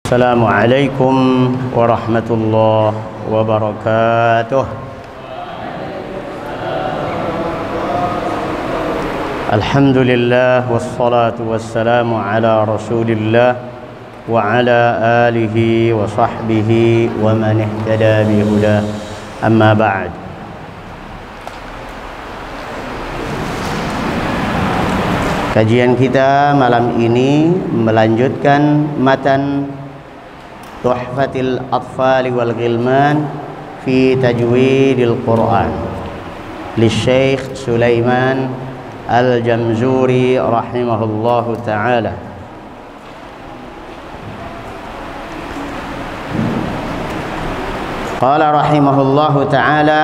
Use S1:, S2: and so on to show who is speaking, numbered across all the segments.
S1: Assalamualaikum warahmatullahi wabarakatuh. Alhamdulillah wassalatu wassalamu ala Rasulillah wa ala alihi wa sahbihi wa man ihtada bihuda. Amma ba'd. Kajian kita malam ini melanjutkan matan Tuhfatil Atfal wal Ghilman fi Tajwidil Quran li Syekh Sulaiman Al-Jamzuri rahimahullahu ta'ala. Qala rahimahullahu ta'ala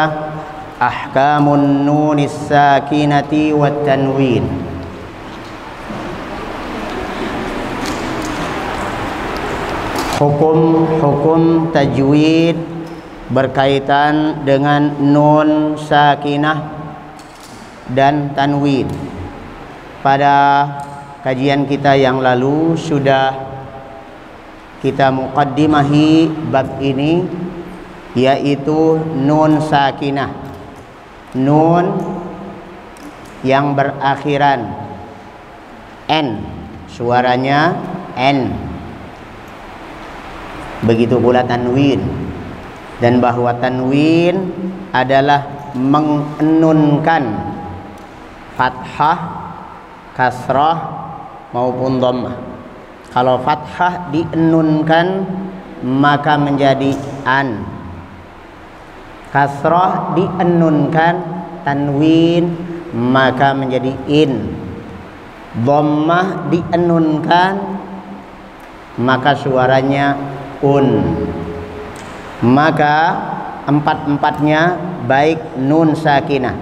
S1: ahkamun nunis sakinati wat tanwin. Hukum tajwid berkaitan dengan nun sakinah dan tanwin. Pada kajian kita yang lalu sudah kita muqaddimahi bab ini, yaitu nun sakinah, nun yang berakhiran n, suaranya n. Begitu pula tanwin, dan bahwa tanwin adalah mengenunkan fathah, kasrah maupun dhammah. Kalau fathah dienunkan maka menjadi an, kasrah dienunkan tanwin maka menjadi in, dhammah dienunkan maka suaranya un. Maka empat-empatnya baik nun sakinah,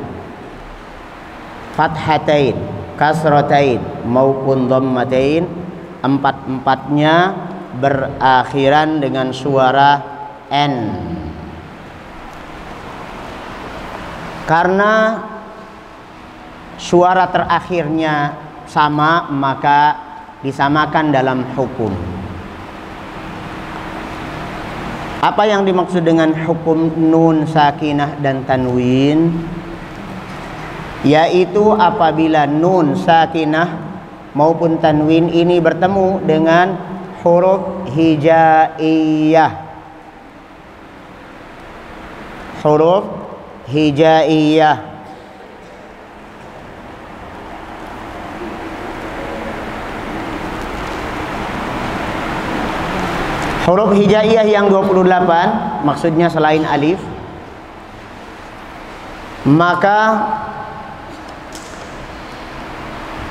S1: fathatain, kasratain maupun dhammatain, empat-empatnya berakhiran dengan suara n. Karena suara terakhirnya sama, maka disamakan dalam hukum. Apa yang dimaksud dengan hukum nun sakinah dan tanwin? Yaitu apabila nun sakinah maupun tanwin ini bertemu dengan huruf hijaiyah. Huruf hijaiyah. Huruf hijaiyah yang 28, maksudnya selain alif, maka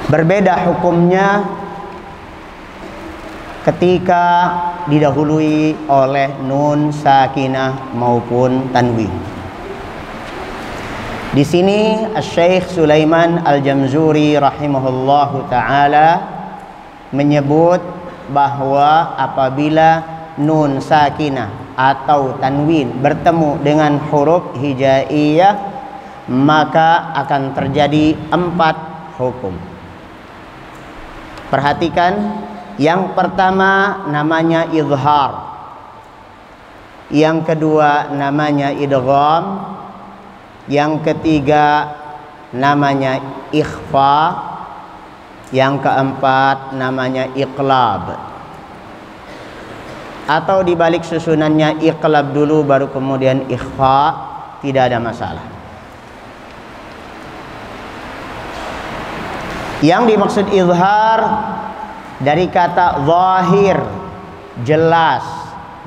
S1: berbeda hukumnya ketika didahului oleh nun sakinah maupun tanwin. Di sini Syekh Sulaiman Al-Jamzuri rahimahullahu ta'ala menyebut bahwa apabila nun sakinah atau tanwin bertemu dengan huruf hijaiyah, maka akan terjadi 4 hukum. Perhatikan, yang pertama namanya izhar, yang kedua namanya idgham, yang ketiga namanya ikhfa, yang keempat namanya iqlab. Atau dibalik susunannya iqlab dulu baru kemudian ikhfa, tidak ada masalah. Yang dimaksud izhar dari kata zahir, jelas.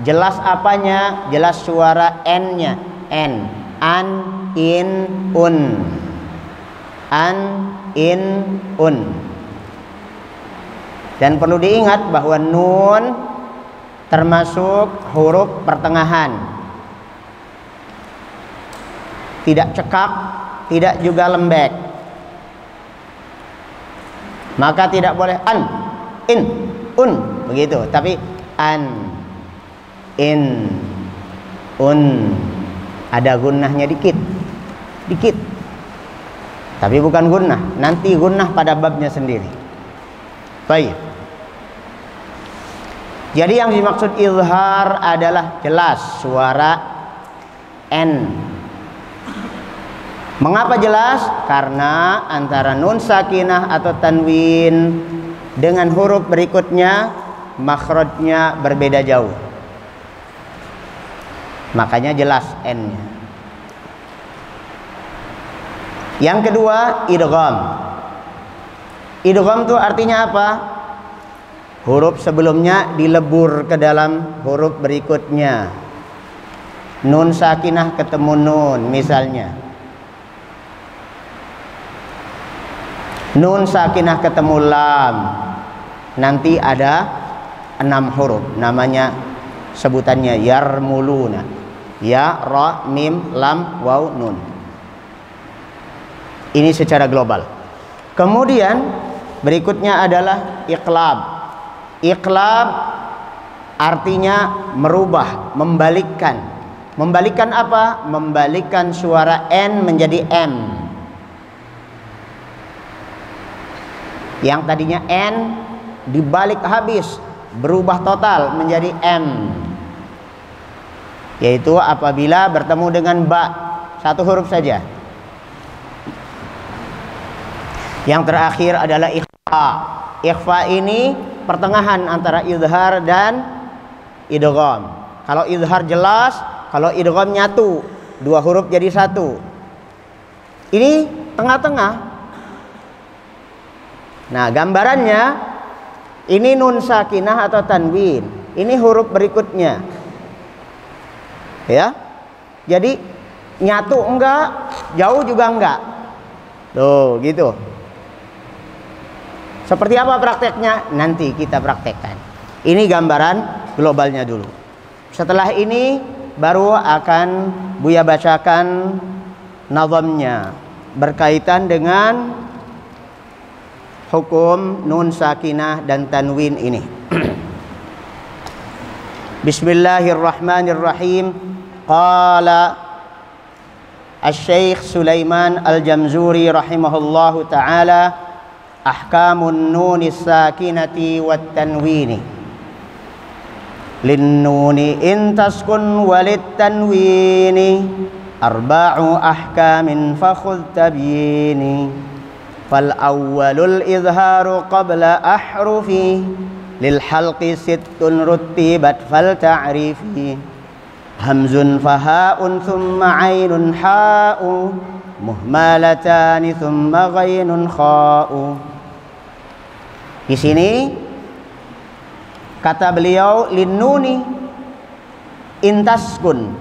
S1: Jelas apanya? Jelas suara n-nya, n, an, in, un, an, in, un. Dan perlu diingat bahwa nun termasuk huruf pertengahan, tidak cekak, tidak juga lembek. Maka tidak boleh an, in, un, begitu. Tapi an, in, un, ada gunnahnya dikit, dikit. Tapi bukan gunnah, nanti gunnah pada babnya sendiri. Baik. Jadi yang dimaksud izhar adalah jelas suara N. Mengapa jelas? Karena antara nun sakinah atau tanwin dengan huruf berikutnya makhrajnya berbeda jauh. Makanya jelas N-nya. Yang kedua, idgham. Idgham itu artinya apa? Huruf sebelumnya dilebur ke dalam huruf berikutnya. Nun sakinah ketemu nun misalnya. Nun sakinah ketemu lam. Nanti ada 6 huruf. Namanya sebutannya yarmuluna. Ya, ra, mim, lam, waw, nun. Ini secara global. Kemudian berikutnya adalah iqlab. Iqlab artinya merubah, membalikkan. Membalikkan apa? Membalikkan suara N menjadi M. Yang tadinya N dibalik habis, berubah total menjadi M. Yaitu apabila bertemu dengan ba, 1 huruf saja. Yang terakhir adalah ikhfa. Ikhfa ini pertengahan antara izhar dan idgham. Kalau izhar jelas, kalau idgham nyatu, 2 huruf jadi 1. Ini tengah-tengah. Nah, gambarannya ini nun sakinah atau tanwin. Ini huruf berikutnya. Ya. Jadi nyatu enggak, jauh juga enggak. Tuh, gitu. Seperti apa prakteknya? Nanti kita praktekkan. Ini gambaran globalnya dulu. Setelah ini baru akan Buya bacakan nazamnya berkaitan dengan hukum nun sakinah dan tanwin ini. Bismillahirrahmanirrahim. Qala Asy-Syaikh Sulaiman Al-Jamzuri rahimahullahu taala ahkamun nunis sakinati wat tanwini lin nuni in taskun walit tanwini arba'u ahkamin fakhudh tabyini fal awwalul izharu qabla ahrufi lil halqi sittun ruttibat fal ta'rifi hamzun fahaun thumma ainun ha'u muhmalatani thumma ghainun kha'u. Di sini kata beliau linnuni intaskun,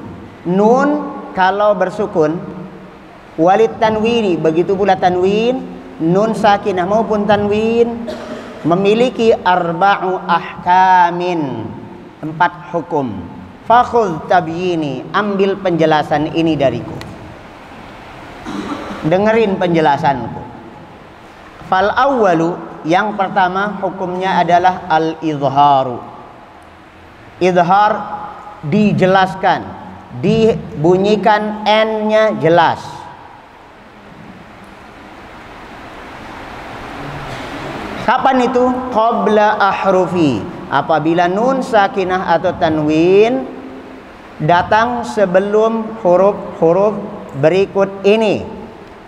S1: nun kalau bersukun, walit tanwini begitu pula tanwin, nun sakinah maupun tanwin memiliki arba'u ahkamin, 4 hukum. Fakhudh tabyini, ambil penjelasan ini dariku, dengerin penjelasanku. Fal awwalu, yang pertama hukumnya adalah al-izharu. Izhar dijelaskan, dibunyikan N-nya jelas. Kapan itu? Qabla ahrufi, apabila nun sakinah atau tanwin datang sebelum huruf-huruf berikut ini.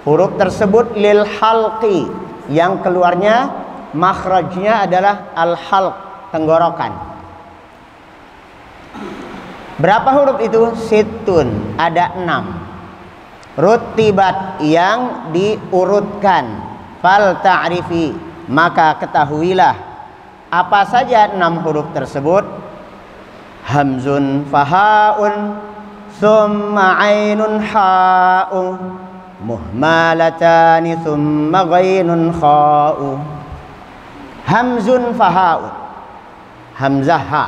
S1: Huruf tersebut lil halqi, yang keluarnya makhrajnya adalah al-halq, tenggorokan. Berapa huruf itu? Sittun, ada 6. Rutibat, yang diurutkan. Fal ta'rifi, maka ketahuilah apa saja 6 huruf tersebut. Hamzun fahaun summa ainun ha'u muhmalatani thumma ghainun kha'u. Hamzun faha'u, hamzah ha.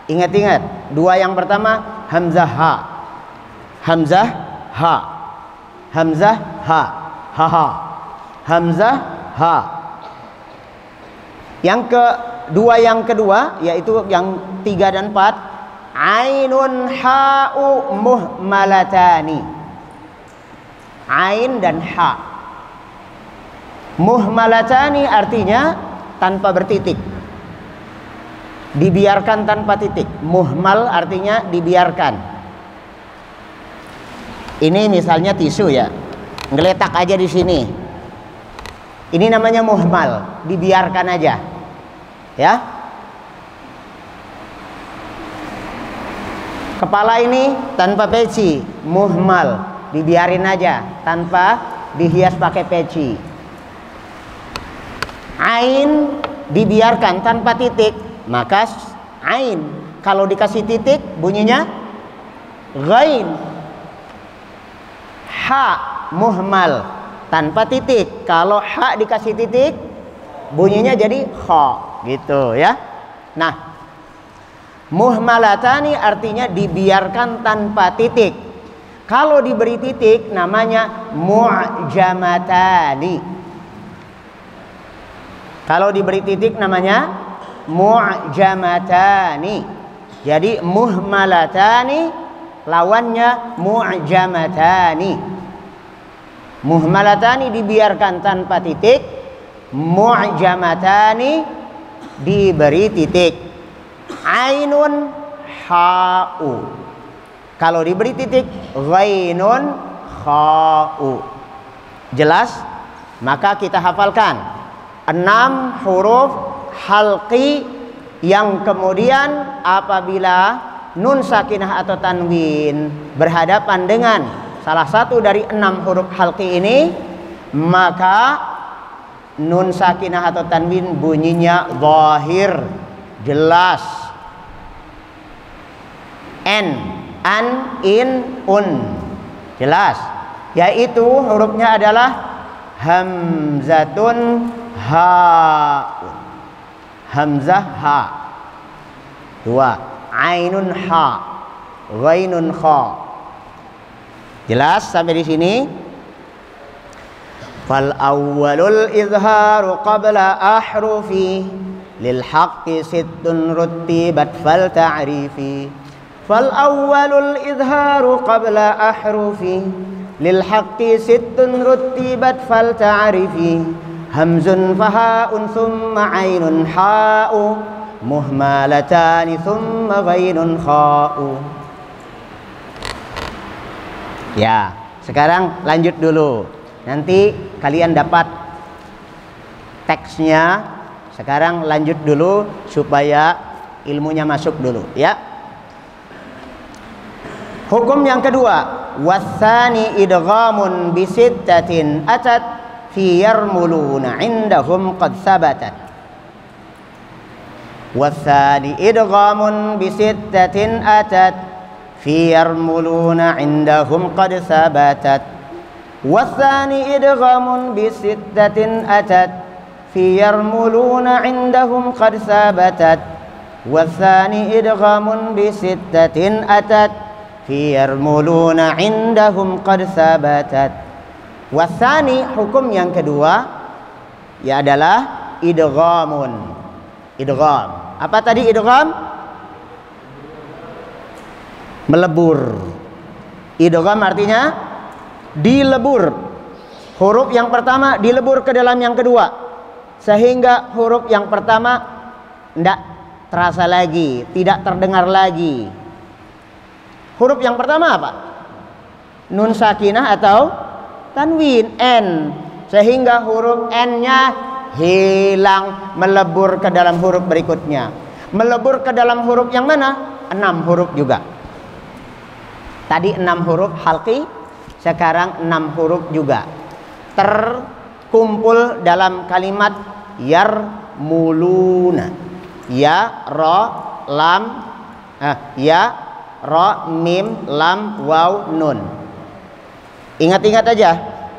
S1: Ingat-ingat, 2 yang pertama hamzah ha, hamzah ha, hamzah ha, ha ha, hamzah ha. Yang kedua yaitu yang 3 dan 4, ainun ha'u muhmalatani. Ain dan ha. Muhmalatani artinya tanpa bertitik. dibiarkan tanpa titik. Muhmal artinya dibiarkan. Ini misalnya tisu ya, ngeletak aja di sini. Ini namanya muhmal, dibiarkan aja. Ya. Kepala ini tanpa peci, muhmal, dibiarin aja tanpa dihias pakai peci. Ain dibiarkan tanpa titik, maka ain. Kalau dikasih titik bunyinya ghain. Ha muhmal tanpa titik. Kalau ha dikasih titik bunyinya jadi kha, gitu ya. Nah, muhmalatani artinya dibiarkan tanpa titik. Kalau diberi titik namanya mu'jamatani. Kalau diberi titik namanya mu'jamatani. Jadi muhmalatani lawannya mu'jamatani. Muhmalatani dibiarkan tanpa titik, mu'jamatani diberi titik. Ainun ha'u. Kalau diberi titik ghainun kha'u. Jelas? Maka kita hafalkan 6 huruf halqi yang kemudian apabila nun sakinah atau tanwin berhadapan dengan salah satu dari 6 huruf halqi ini, maka nun sakinah atau tanwin bunyinya zahir, jelas. N, an, in, un, jelas. Yaitu hurufnya adalah hamzatun ha'un. Hamzah ha. 2. Ainun ha. Ghainun kha. Jelas sampai di sini? Fal awwalul izharu qabla ahrufi lil haqqi sittun ruttibat fal ta'rifi. Fal awwalul izharu qabla ahrufi lil haqqi sittun ruttibat fal ta'rifi. Hamzun faha'un thumma ainun ha'u muhmalatani thumma ghainun kha'u. Ya, sekarang lanjut dulu. Nanti kalian dapat teksnya. Sekarang lanjut dulu supaya ilmunya masuk dulu ya. Hukum yang kedua, wasani idghamun bisittatin atat fi yarmuluna indahum qad sabatat. Wasani idghamun bisittatin atat fi yarmuluna indahum qad sabatat. Wasani idghamun bisittatin atat fi yarmuluna indahum qad sabatat. Wasani idghamun bisittatin atat fi yarmuluna indahum qad sabatat. Wasani hukum yang kedua ya adalah idghamun. Idgham. Apa tadi idgham? Melebur. Idgham artinya dilebur. Huruf yang pertama dilebur ke dalam yang kedua, sehingga huruf yang pertama tidak terasa lagi, tidak terdengar lagi. Huruf yang pertama apa? Nun sakinah atau tanwin, N, sehingga huruf N-nya hilang, melebur ke dalam huruf berikutnya. Melebur ke dalam huruf yang mana? 6 huruf juga. Tadi 6 huruf halqi, sekarang 6 huruf juga terkumpul dalam kalimat yarmuluna. Ya, ro, lam, ya, ro, mim, lam, waw, nun. Ingat-ingat aja,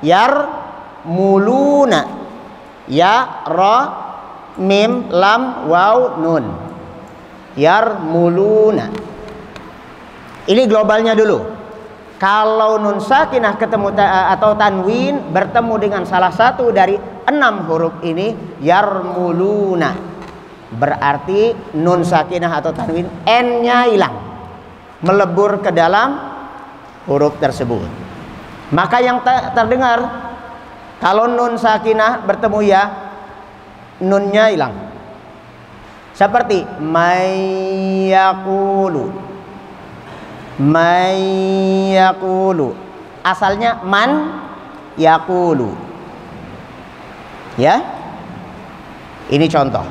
S1: yarmuluna. Ya, ro, mim, lam, waw, nun. Yarmuluna. Ini globalnya dulu. Kalau nun sakinah ketemu atau tanwin bertemu dengan salah satu dari 6 huruf ini, yarmuluna, berarti nun sakinah atau tanwin N-nya hilang, melebur ke dalam huruf tersebut. Maka yang terdengar kalau nun sakinah bertemu ya, nunnya hilang. Seperti mayyaqulu. Mayyaqulu. Asalnya man yaqulu. Ya. Ini contoh.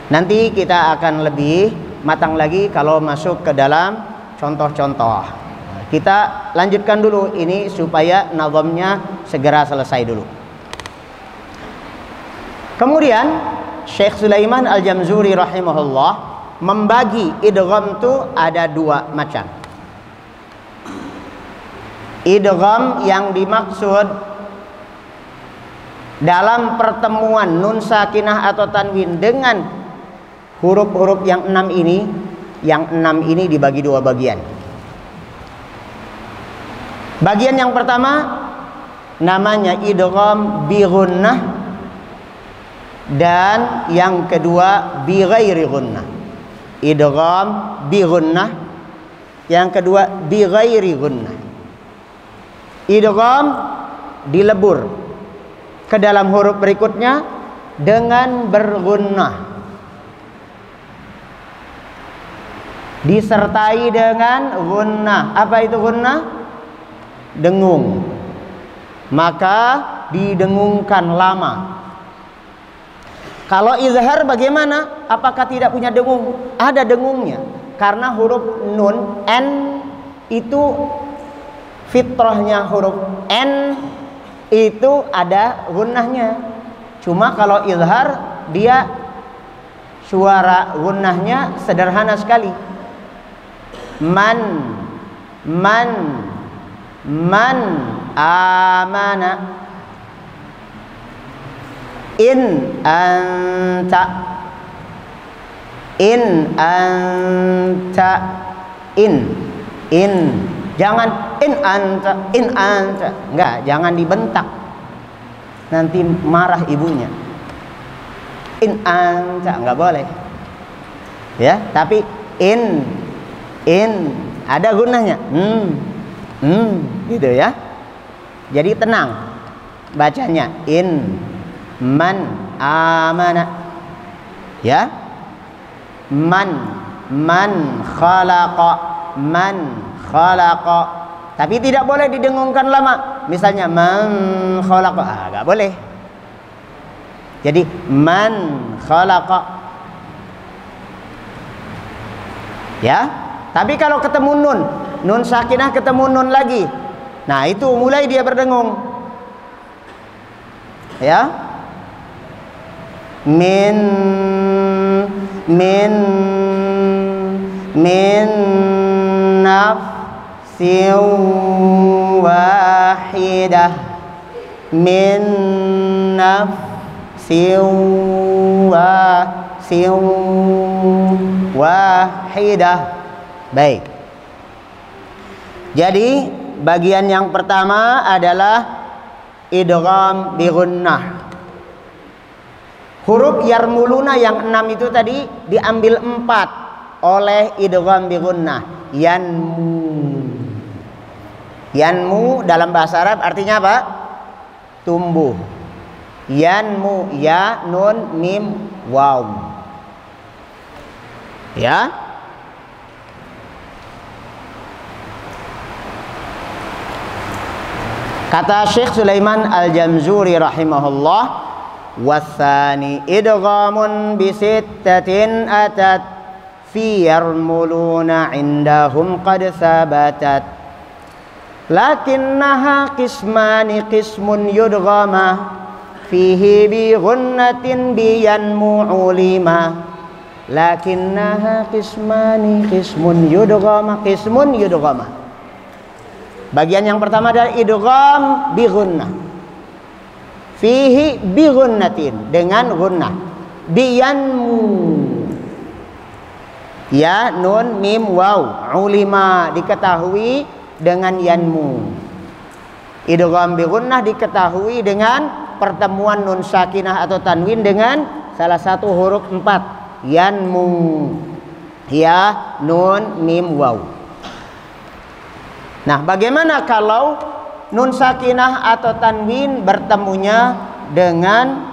S1: Nanti kita akan lebih matang lagi kalau masuk ke dalam contoh-contoh. Kita lanjutkan dulu ini supaya nazamnya segera selesai dulu. Kemudian Syekh Sulaiman Al-Jamzuri rahimahullah membagi idgham itu ada dua macam. Idgham yang dimaksud dalam pertemuan nun sakinah atau tanwin dengan huruf-huruf yang 6 ini, yang 6 ini dibagi dua bagian. Bagian yang pertama namanya idgham bi gunnah, dan yang kedua bi ghairi gunnah. Idgham bi gunnah, yang kedua bi ghairi gunnah. Idgham dilebur ke dalam huruf berikutnya dengan bergunnah, disertai dengan gunnah. Apa itu gunnah? Dengung. Maka didengungkan lama. Kalau izhar bagaimana? Apakah tidak punya dengung? Ada dengungnya. Karena huruf nun n itu fitrahnya huruf n itu ada gunnahnya. Cuma kalau izhar dia suara gunnahnya sederhana sekali. Man amana. In anta. In anta. In. Jangan in anta. Enggak, jangan dibentak. Nanti marah ibunya. In anta enggak boleh. Ya, tapi in ada gunanya. Gitu ya. Jadi tenang bacanya. In man amana. Ya. Man khalaqa. Man khalaqa. Tapi tidak boleh didengungkan lama. Misalnya man khalaqa, enggak boleh. Jadi man khalaqa. Ya. Tapi kalau ketemu nun sakinah ketemu nun lagi, nah itu mulai dia berdengung. Ya. Min nafsin wahidah. Min nafsin wahidah. Baik. Jadi bagian yang pertama adalah idgham bi gunnah. Huruf yarmuluna yang 6 itu tadi diambil 4 oleh idgham bi gunnah. Yanmu dalam bahasa Arab artinya apa? Tumbuh. Yanmu, ya, nun, mim, waw. Ya. Kata Syekh Sulaiman Al-Jamzuri rahimahullah, wasani idghamun bisittatin atat fi yarmuluna indahum qad sabatat lakinnaha qismani qismun yudghama fihi bi ghunnatin bi yanmu ulima. Lakinnaha qismani qismun yudghama. Bagian yang pertama adalah idgham bi gunnah. Fihi bi gunnatin, dengan gunnah. Bi yanmu. Ya, nun, mim, waw. Ulima, diketahui dengan yanmu. Idgham bi gunnah diketahui dengan pertemuan nun sakinah atau tanwin dengan salah satu huruf 4. Yanmu. Ya, nun, mim, waw. Nah, bagaimana kalau nun sakinah atau tanwin bertemunya dengan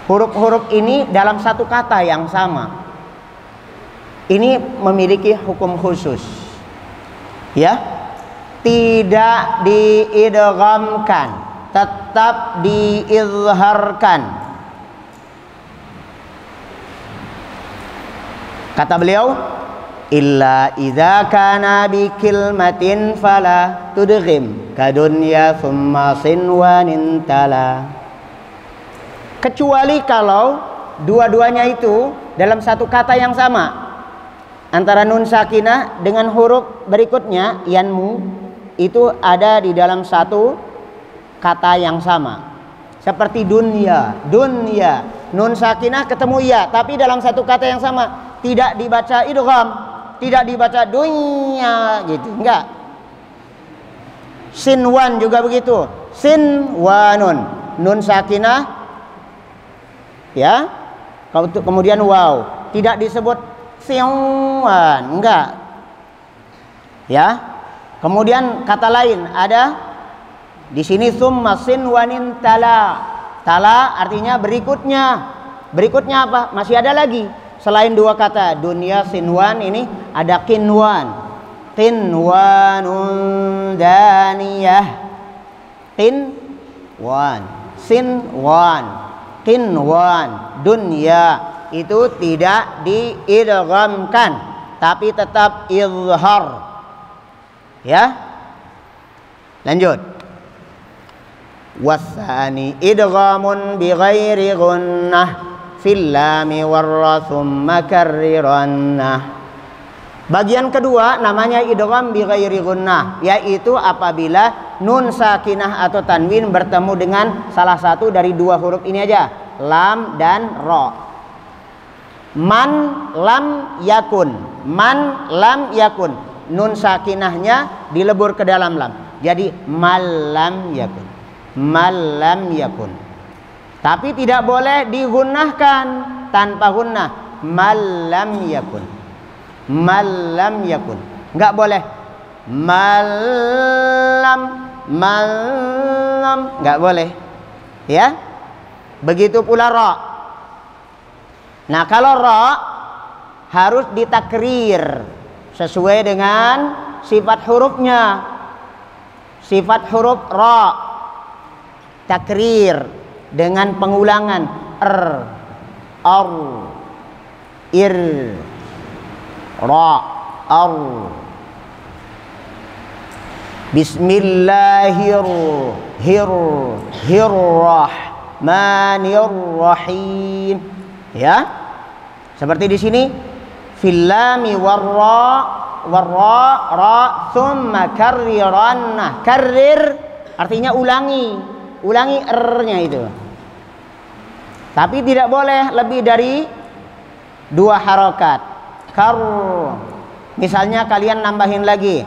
S1: huruf-huruf ini dalam satu kata yang sama. Ini memiliki hukum khusus. Ya, tidak diidghamkan, tetap diizharkan. Kata beliau, illa idza kana bi kilmatin fala tudghim kadunya thumma sinwanin tala. Kecuali kalau dua-duanya itu dalam satu kata yang sama. Antara nun sakinah dengan huruf berikutnya yanmu itu ada di dalam satu kata yang sama. Seperti dunya, dunya, nun sakinah ketemu ya, tapi dalam satu kata yang sama. Tidak dibaca idgham, tidak dibaca dunya gitu, enggak. Sinwan juga begitu. Sinwanun, nun sakinah ya. Kemudian waw, tidak disebut siwan, enggak. Ya. Kemudian kata lain ada di sini summa sinwanin tala. Tala artinya berikutnya. Berikutnya apa? Masih ada lagi. Selain dua kata dunia sinwan ini ada kinwan. Tinwanun daniyah. Tinwan, sinwan, kinwan, dunya. Itu tidak diidghamkan, tapi tetap izhar. Ya. Lanjut. Wasani idghamun bi ghairi gunnah fil lami warra thumma karrirannah. Bagian kedua namanya idgham bi ghairi gunnah, yaitu apabila nun sakinah atau tanwin bertemu dengan salah satu dari dua huruf ini aja, lam dan ra. Man lam yakun, man lam yakun, nun sakinahnya dilebur ke dalam lam, jadi malam yakun, malam yakun. Tapi tidak boleh digunnahkan tanpa gunnah, malam yakun, malam yakun, nggak boleh malam, malam, nggak boleh, ya. Begitu pula ra. Nah, kalau ra harus ditakrir sesuai dengan sifat hurufnya. Sifat huruf ra takrir dengan pengulangan ar, ir, ra, ar. Bismillahirrahmanirrahim. Ya, seperti di sini fil lami warra ra thumma karriranna. Karrir artinya ulangi, ulangi r-nya itu. Tapi tidak boleh lebih dari dua harokat. Kar, misalnya kalian nambahin lagi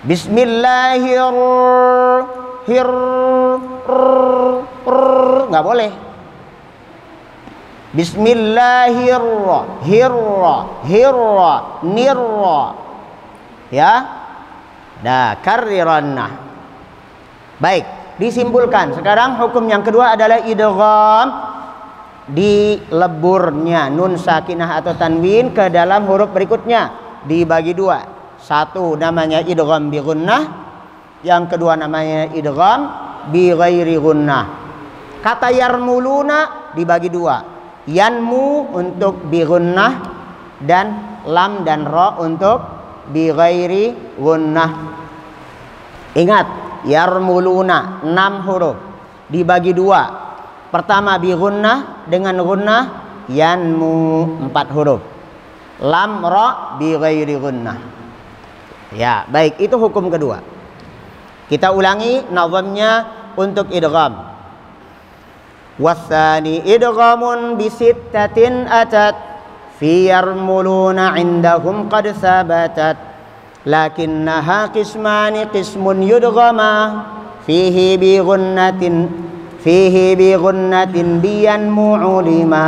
S1: Bismillahirrahmanirrahim, nggak boleh. Bismillahirrahmanirrahim. Ya. Nah, karriranna. Baik, disimpulkan. Sekarang hukum yang kedua adalah idgham di leburnya nun sakinah atau tanwin ke dalam huruf berikutnya, dibagi dua. Satu namanya idgham bi gunnah, yang kedua namanya idgham bi ghairi gunnah. Kata yarmuluna dibagi dua. Yanmu untuk bi gunnah dan lam dan ra untuk bi ghairi gunnah. Ingat, yarmuluna 6 huruf dibagi dua. Pertama bi gunnah dengan gunnah, yanmu 4 huruf. Lam ra bi ghairi gunnah. Ya, baik, itu hukum kedua. Kita ulangi nazamnya untuk idgham. Wasani idghamun bisittatin atat fi yarmuluna indahum qad sabatat lakinnaha qismani qismun yudghama fihi bi gunnatin biyan mu'ulima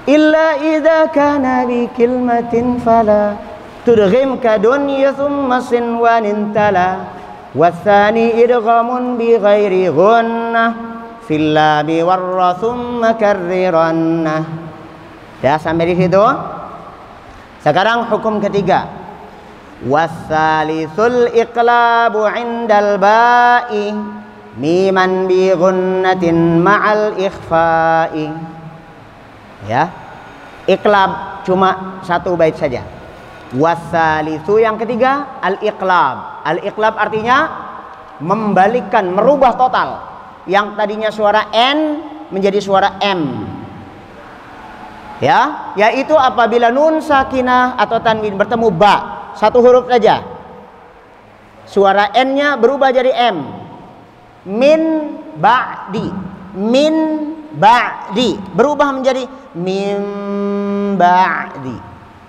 S1: illa idza kana bi kilmatin fala tudghim kadunya thumma sinwanin tala. Wasani idghamun bi ghairi gunnah fil lami warra thumma karriranna. Ya, sampai di situ. Sekarang hukum ketiga. Wasalithul iqlabu indal ba'i miman bi gunnatin ma'al ikhfa'i. Ya, iqlab cuma satu bait saja. Wasalithu yang ketiga al-iqlab. Al-iqlab artinya membalikkan, merubah total. Yang tadinya suara N menjadi suara M. Ya, yaitu apabila nun sakinah atau tanwin bertemu ba, satu huruf saja, suara N-nya berubah jadi M. Min ba'di, min ba'di berubah menjadi min ba'di,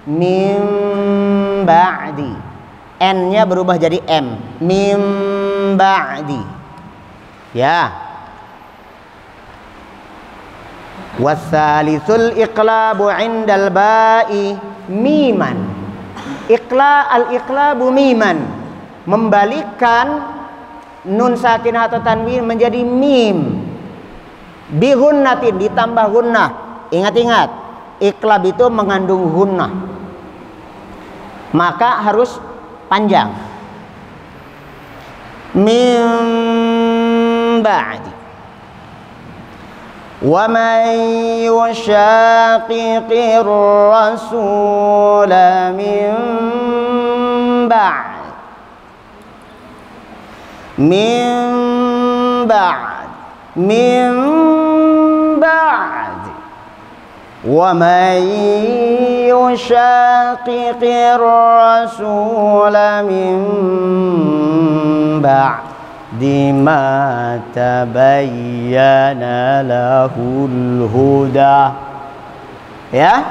S1: min ba'di. N-nya berubah jadi M, min ba'di. Ya. Wasalithul iqlabu indal ba'i miman. Al-iqlabu miman, membalikkan nun sakinah atau tanwin menjadi mim. Bi ghunnatin, ditambah gunnah. Ingat-ingat, iqlab itu mengandung gunnah, maka harus panjang. Mim ba'di. Wa man yushaqiqir rasula min ba'd wa man yushaqiqir rasula min ba'd Dima tabayyana lahul huda. Ya,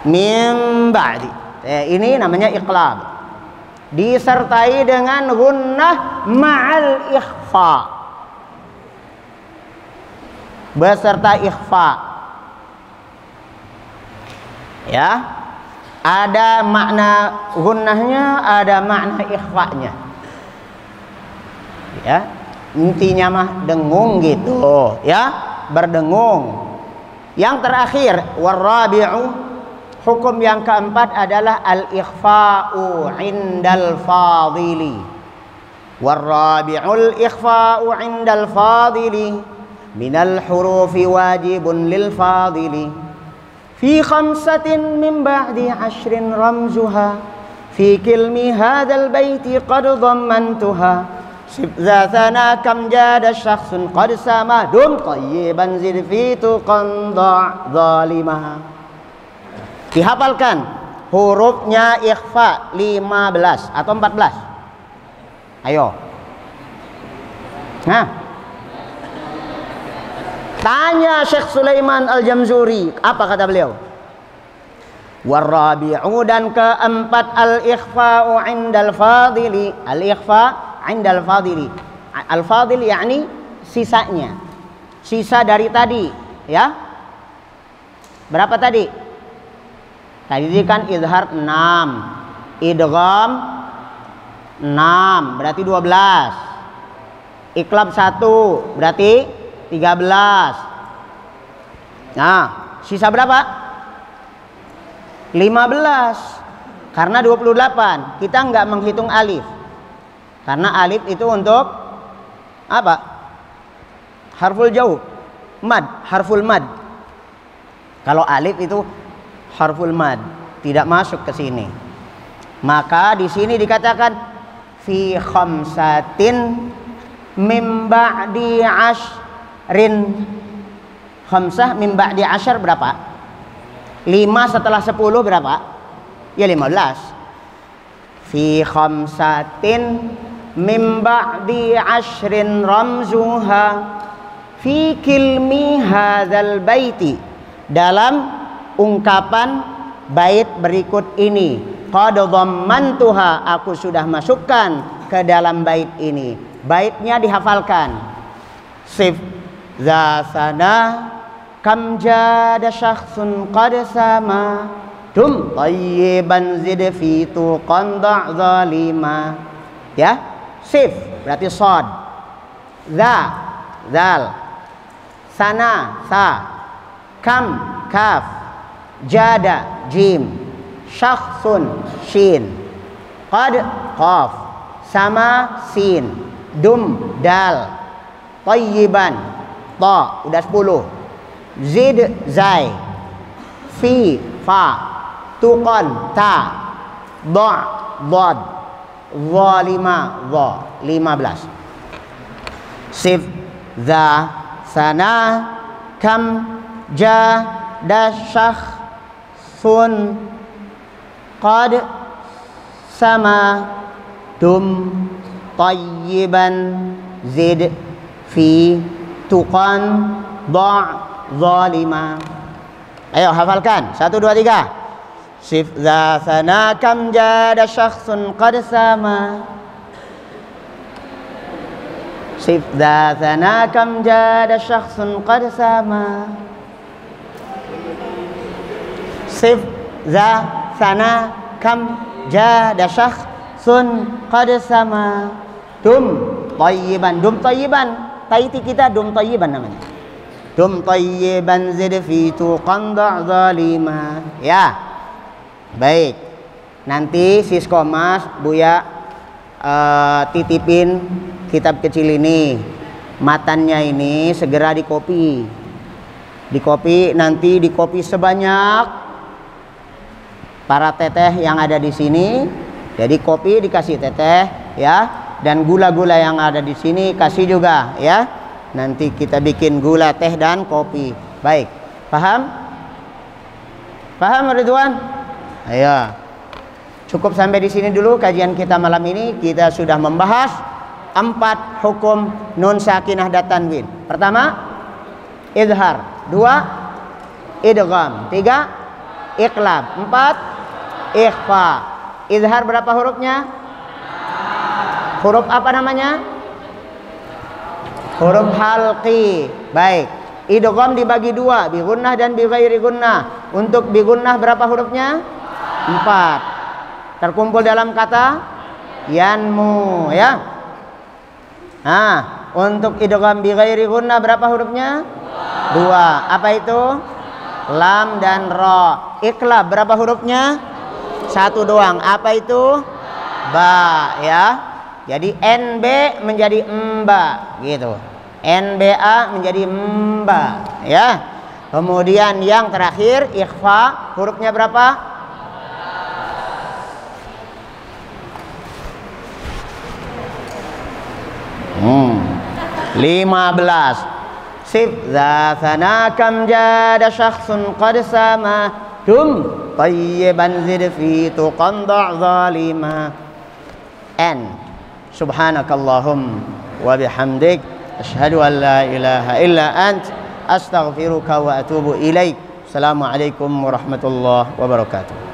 S1: min ba'di. Ini namanya iqlab, disertai dengan gunnah ma'al ikhfa, beserta ikhfa. Ya, ada makna gunnahnya, ada makna ikhfanya. Ya, intinya mah dengung gitu, ya, berdengung. Yang terakhir, warabi'u, hukum yang keempat adalah al-ikhfa'u indal fadili. Warabi'ul ikhfa'u indal fadili minal hurufi wajibun lil fadili fi khamsatin min ba'di 'ashrin ramzuha fi kilmi hadzal baiti qad dhammantuha. Sibzatana kam jada syakhsun qad sama dum tayyiban zid fi tuqan zalimah. Dihafalkan hurufnya ikhfa 15 atau 14. Ayo. Nah, tanya Syekh Sulaiman Al-Jamzuri, apa kata beliau? Warabi'u, dan keempat al-ikhfa'u indal fadili. Al-ikhfa' indal fadili. Al-fadil yakni sisanya, sisa dari tadi, ya. Berapa tadi? Tadi kan izhar 6, idgham 6, berarti 12. Iqlab 1 berarti 13. Nah, sisa berapa? 15. Karena 28, kita nggak menghitung alif. Karena alif itu untuk apa? Harful jauh, mad, harful mad. Kalau alif itu harful mad, tidak masuk ke sini. Maka di sini dikatakan fi khamsatin mim ba'di 'ashrin. Khamsah mim ba'di 'ashar berapa? 5 setelah 10 berapa? Ya 15. Fi khamsatin mim ba'di 'ashrin ramzuha fi kilmi hadzal baiti, dalam ungkapan bait berikut ini. Qad dhammantuha, aku sudah masukkan ke dalam bait ini. Baitnya dihafalkan. Sif za sana kam jada syakhsun qad sama dum tayyiban zid fi tuqan zalima. Ya, sif berarti sod, za, zal, sana sa, kam kaf, jada jim, syakhsun shin, qad qaf, sama sin, dum dal, tayyiban ta, udah 10, zid zai, fi fa, tuqan ta, da dad, zalima dha, 15. Sif za sana kam ja dasyakh sun qad sama dum tayyiban zid fi tuqan da zalima. Ayo hafalkan 1 2 3. Sif za sana kam jada syakhsun qad sama. Sif za sana kam jada syakhsun qad sama. Sif za sana kam jada syakhsun qad sama. Dum tayyiban, dum tayyiban. Taiti kita dum tayyiban namanya. Dum tayyiban zid fi tuqan da zalima. Ya. Baik, nanti Siskomas Buya titipin kitab kecil ini, matannya ini segera dikopi, nanti dikopi sebanyak para teteh yang ada di sini. Jadi kopi dikasih teteh ya, dan gula-gula yang ada di sini kasih juga ya. Nanti kita bikin gula, teh dan kopi. Baik, paham? Paham Ridwan? Ayo, cukup sampai di sini dulu kajian kita malam ini. Kita sudah membahas 4 hukum nun sakinah dan tanwin. Pertama, idhar. 2, idgham. 3, iqlab. 4, ikhfa. Idhar berapa hurufnya? Huruf apa namanya? Huruf halqi. Baik. Idgham dibagi 2, bi gunnah dan bi ghairi gunnah. Untuk bi gunnah berapa hurufnya? 4. Terkumpul dalam kata yanmu ya. Nah, untuk idgham bi ghairi gunnah berapa hurufnya? 2. Apa itu? Lam dan ra. Iqlab berapa hurufnya? 1 doang. Apa itu? Ba ya. Jadi NB menjadi mba gitu. NBA menjadi mba ya. Kemudian yang terakhir ikhfa, hurufnya berapa? 15. Sif za sana kam jada syakhsun qad sama dum tayyiban zid fi tuqan da zalima. N. Subhanakallahum wa bihamdik asyhadu an la ilaha illa ant astaghfiruka wa atubu ilaik. Assalamualaikum warahmatullahi wabarakatuh.